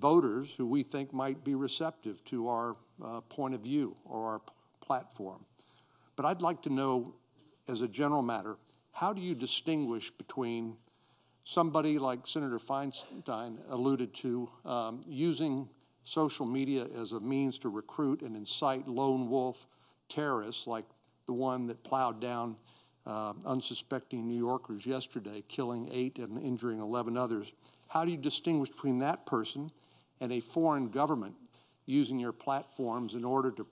voters who we think might be receptive to our point of view or our platform. But I'd like to know, as a general matter, how do you distinguish between somebody like Senator Feinstein alluded to, using social media as a means to recruit and incite lone wolf terrorists like the one that plowed down unsuspecting New Yorkers yesterday, killing 8 and injuring 11 others? How do you distinguish between that person and a foreign government using your platforms in order to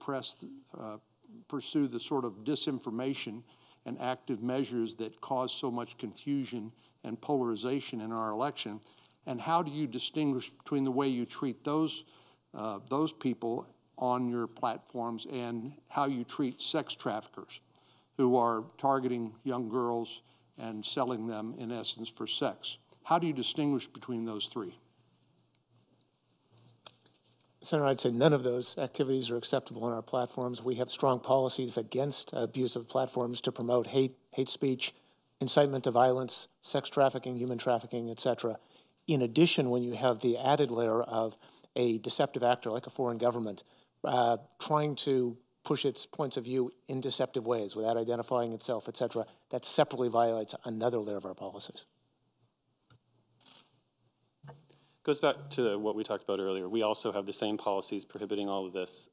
pursue the sort of disinformation and active measures that cause so much confusion and polarization in our election? And how do you distinguish between the way you treat those people on your platforms and how you treat sex traffickers who are targeting young girls and selling them, in essence, for sex? How do you distinguish between those three? Senator, I'd say none of those activities are acceptable on our platforms. We have strong policies against abuse of platforms to promote hate speech, incitement to violence, sex trafficking, human trafficking, etc. In addition, when you have the added layer of a deceptive actor like a foreign government trying to push its points of view in deceptive ways without identifying itself, etc., that separately violates another layer of our policies. Goes back to what we talked about earlier. We also have the same policies prohibiting all of this.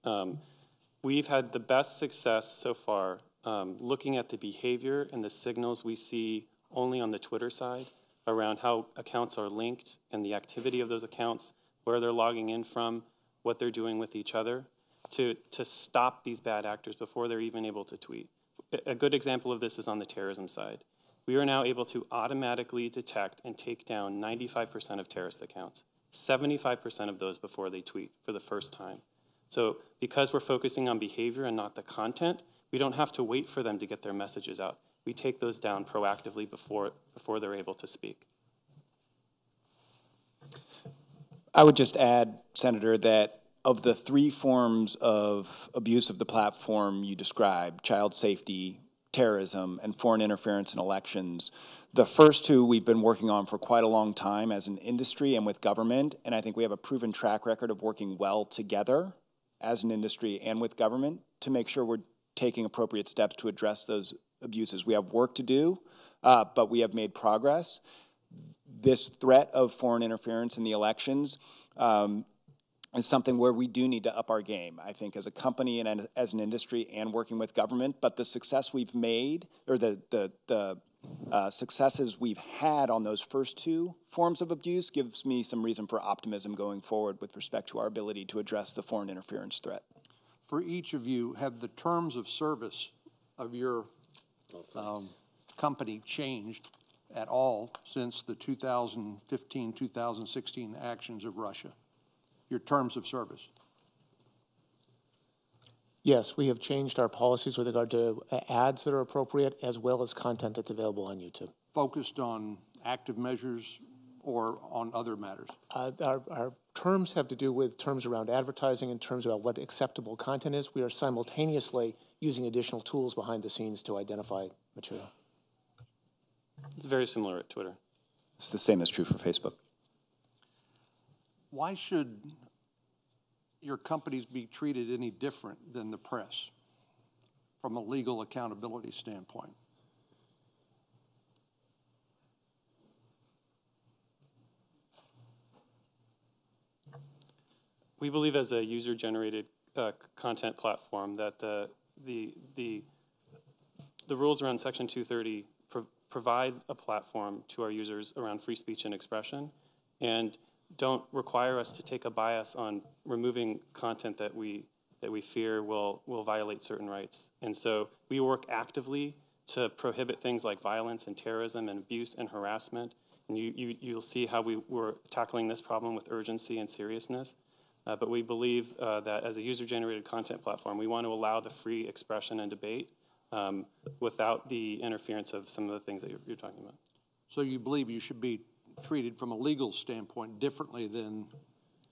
We've had the best success so far looking at the behavior and the signals we see only on the Twitter side around how accounts are linked and the activity of those accounts, where they're logging in from, what they're doing with each other, to stop these bad actors before they're even able to tweet. A good example of this is on the terrorism side. We are now able to automatically detect and take down 95% of terrorist accounts, 75% of those before they tweet for the first time. So because we're focusing on behavior and not the content, we don't have to wait for them to get their messages out. We take those down proactively before they're able to speak. I would just add, Senator, that of the 3 forms of abuse of the platform you described, child safety, terrorism, and foreign interference in elections, the first 2 we've been working on for quite a long time as an industry and with government, and I think we have a proven track record of working well together as an industry and with government to make sure we're taking appropriate steps to address those abuses. We have work to do, but we have made progress. This threat of foreign interference in the elections is something where we do need to up our game, I think, as a company and as an industry and working with government. But the success we've made, or the successes we've had on those first 2 forms of abuse gives me some reason for optimism going forward with respect to our ability to address the foreign interference threat. For each of you, have the terms of service of your company changed at all since the 2015-2016 actions of Russia? Your terms of service? Yes, we have changed our policies with regard to ads that are appropriate as well as content that's available on YouTube. Focused on active measures or on other matters? Our terms have to do with terms around advertising and terms about what acceptable content is. We are simultaneously using additional tools behind the scenes to identify material. It's very similar at Twitter. It's the same as true for Facebook. Why should your companies be treated any different than the press from a legal accountability standpoint? We believe as a user-generated content platform that the rules around Section 230 provide a platform to our users around free speech and expression, and don't require us to take a bias on removing content that we fear will violate certain rights. And so we work actively to prohibit things like violence and terrorism and abuse and harassment. And you'll see how we're tackling this problem with urgency and seriousness. But we believe that as a user-generated content platform, we want to allow the free expression and debate without the interference of some of the things that you're talking about. So you believe you should be treated from a legal standpoint differently than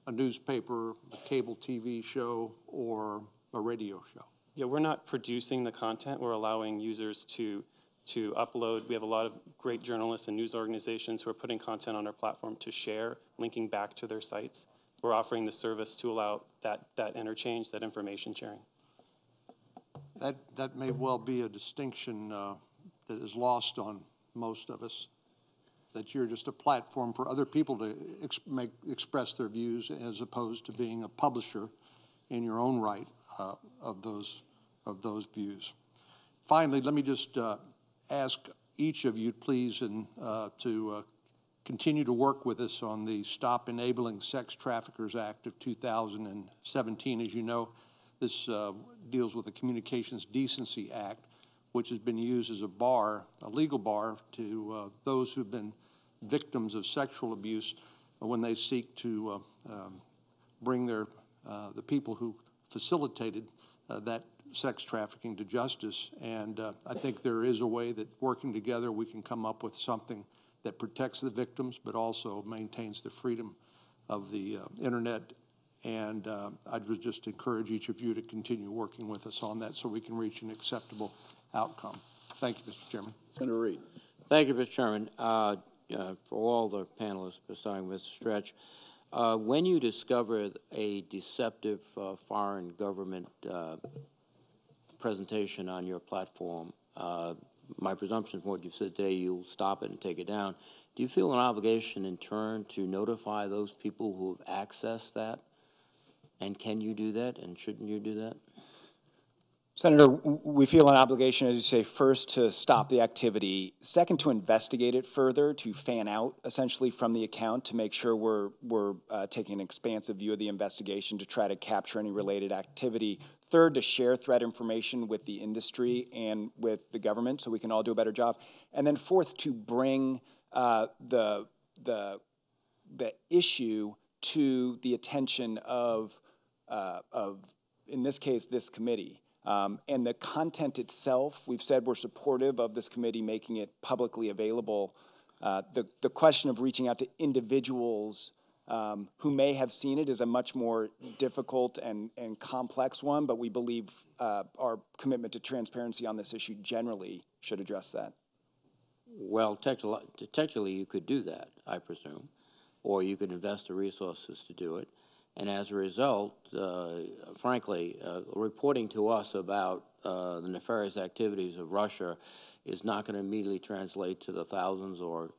a newspaper, a cable TV show, or a radio show? Yeah, we're not producing the content. We're allowing users to upload. We have a lot of great journalists and news organizations who are putting content on our platform to share, linking back to their sites. we're offering the service to allow that interchange, that information sharing. That may well be a distinction that is lost on most of us, that you're just a platform for other people to express their views as opposed to being a publisher in your own right of those views. Finally, let me just ask each of you, please, to continue to work with us on the Stop Enabling Sex Traffickers Act of 2017. As you know, this deals with the Communications Decency Act, which has been used as a bar, a legal bar, to those who've been victims of sexual abuse when they seek to bring the people who facilitated that sex trafficking to justice. And I think there is a way that working together we can come up with something that protects the victims but also maintains the freedom of the internet. And I would just encourage each of you to continue working with us on that so we can reach an acceptable outcome. Thank you, Mr. Chairman. Senator Reid. Thank you, Mr. Chairman. For all the panelists, starting with Mr. Stretch, when you discover a deceptive foreign government presentation on your platform, my presumption from what you've said today, you'll stop it and take it down. Do you feel an obligation in turn to notify those people who have accessed that? And can you do that, and shouldn't you do that? Senator, we feel an obligation, as you say, first to stop the activity, second to investigate it further, to fan out essentially from the account to make sure we're taking an expansive view of the investigation to try to capture any related activity. Third, to share threat information with the industry and with the government so we can all do a better job. And then fourth, to bring the issue to the attention of in this case, this committee. And the content itself, we've said we're supportive of this committee making it publicly available. The question of reaching out to individuals who may have seen it is a much more difficult and complex one, but we believe our commitment to transparency on this issue generally should address that. Well, technically you could do that, I presume, or you could invest the resources to do it. And as a result, frankly, reporting to us about the nefarious activities of Russia is not going to immediately translate to the thousands or